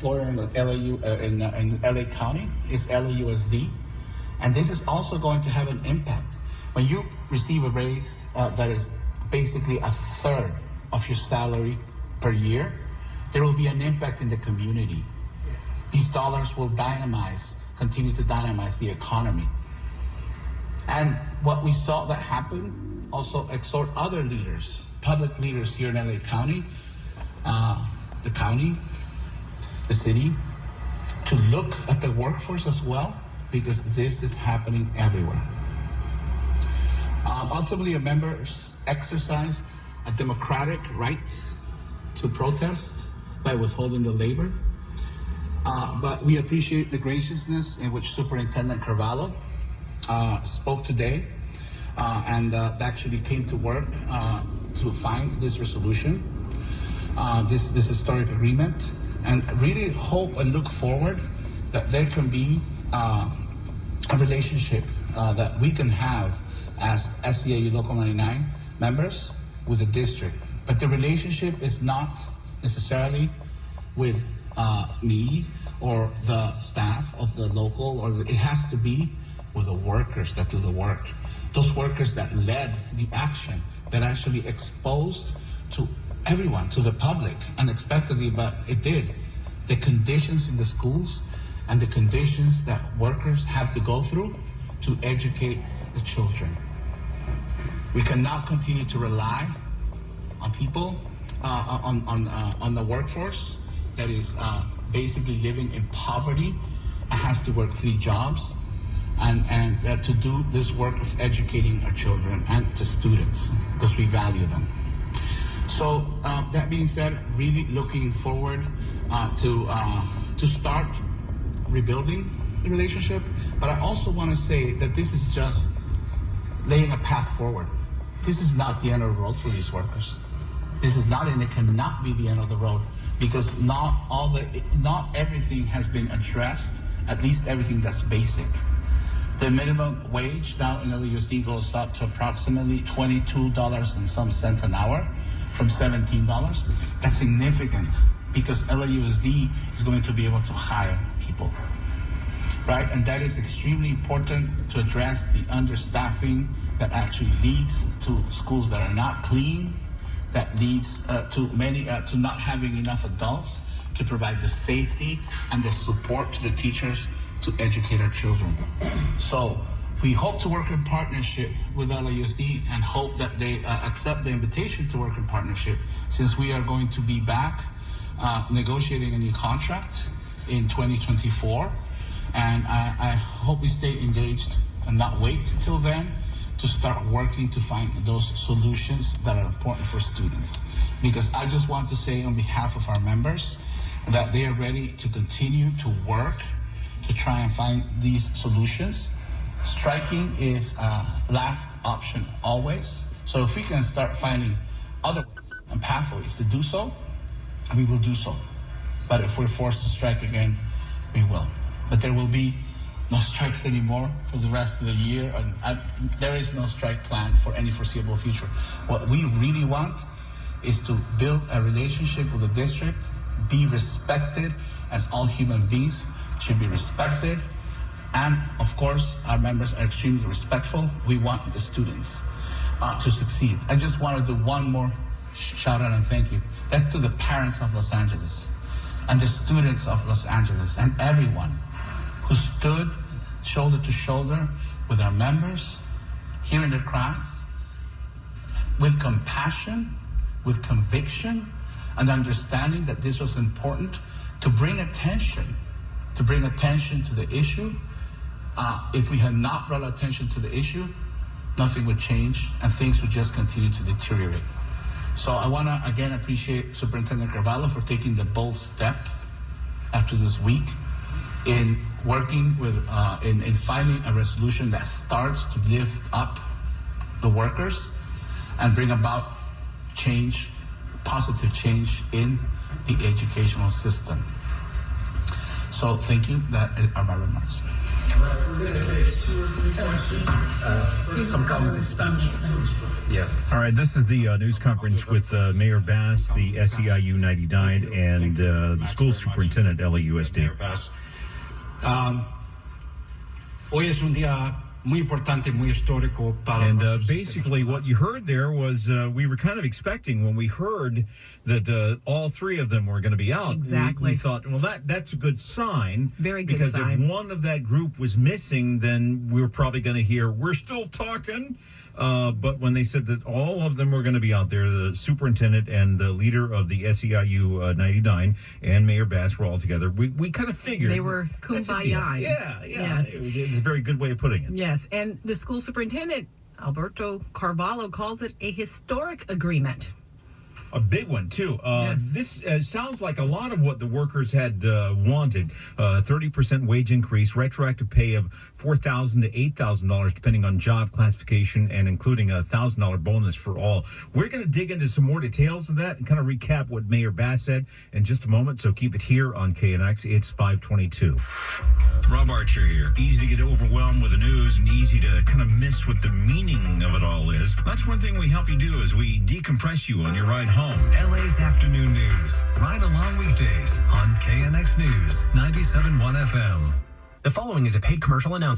employer in in LA County is LAUSD, and this is also going to have an impact. When you receive a raise that is basically a third of your salary per year, there will be an impact in the community. These dollars will continue to dynamize the economy. And what we saw that happen, also exhort other leaders, public leaders here in LA County, the city, to look at the workforce as well, because this is happening everywhere. Ultimately, members exercised a democratic right to protest by withholding the labor. But we appreciate the graciousness in which Superintendent Carvalho spoke today and actually came to work to find this resolution, this historic agreement, and really hope and look forward that there can be a relationship that we can have as SEIU Local 99 members with the district. But the relationship is not necessarily with me or the staff of the local, it has to be with the workers that do the work. Those workers that led the action, that actually exposed to everyone, to the public, unexpectedly, but it did. The conditions in the schools and the conditions that workers have to go through to educate the children. We cannot continue to rely on people, on the workforce that is basically living in poverty and has to work 3 jobs and to do this work of educating our children and the students, because we value them. So that being said, really looking forward to start rebuilding the relationship. But I also want to say that this is just laying a path forward. This is not the end of the road for these workers. This is not, and it cannot be the end of the road, because not everything has been addressed, at least everything that's basic. The minimum wage now in LAUSD goes up to approximately $22 and some cents an hour from $17. That's significant, because LAUSD is going to be able to hire people, right? And that is extremely important to address the understaffing that actually leads to schools that are not clean, that leads to not having enough adults to provide the safety and the support to the teachers to educate our children. So we hope to work in partnership with LAUSD and hope that they accept the invitation to work in partnership, since we are going to be back negotiating a new contract in 2024. And I hope we stay engaged and not wait till then to start working to find those solutions that are important for students. Because I just want to say on behalf of our members that they are ready to continue to work to try and find these solutions. Striking is last option always. So if we can start finding other ways and pathways to do so, we will do so. But if we're forced to strike again, we will. But there will be no strikes anymore for the rest of the year. And there is no strike plan for any foreseeable future. What we really want is to build a relationship with the district, be respected as all human beings should be respected. And of course, our members are extremely respectful. We want the students to succeed. I just want to do one more shout out and thank you. That's to the parents of Los Angeles and the students of Los Angeles and everyone who stood shoulder to shoulder with our members, hearing their cries, with compassion, with conviction, and understanding that this was important to bring attention to the issue. If we had not brought attention to the issue, nothing would change and things would just continue to deteriorate. So I want to again appreciate Superintendent Carvalho for taking the bold step after this week in working with, in finding a resolution that starts to lift up the workers and bring about change, positive change in the educational system. So thank you. That are my remarks. We're going to take 2 or 3 questions. Some comments in Spanish. Yeah. All right, this is the news conference with Mayor Bass, the SEIU 99, and the school superintendent, LAUSD. Hoy es un día muy importante, muy histórico para And basically what you heard there was we were kind of expecting when we heard that all 3 of them were going to be out. Exactly. We thought, well, that's a good sign. Very good because sign. If one of that group was missing, then we were probably going to hear, we're still talking. But when they said that all of them were going to be out there, the superintendent and the leader of the SEIU 99 and Mayor Bass were all together, we kind of figured. They were kumbaya. Yeah. Yes. It's a very good way of putting it. Yes, and the school superintendent, Alberto Carvalho, calls it a historic agreement. A big one, too. Yes. This sounds like a lot of what the workers had wanted. 30% wage increase, retroactive pay of $4,000 to $8,000, depending on job classification, and including a $1,000 bonus for all. We're going to dig into some more details of that and kind of recap what Mayor Bass said in just a moment, so keep it here on KNX. It's 522. Rob Archer here. Easy to get overwhelmed with the news and easy to kind of miss what the meaning of it all is. That's one thing we help you do is we decompress you on your ride home. LA's Afternoon News. Ride along weekdays on KNX News 97.1 FM. The following is a paid commercial announcement.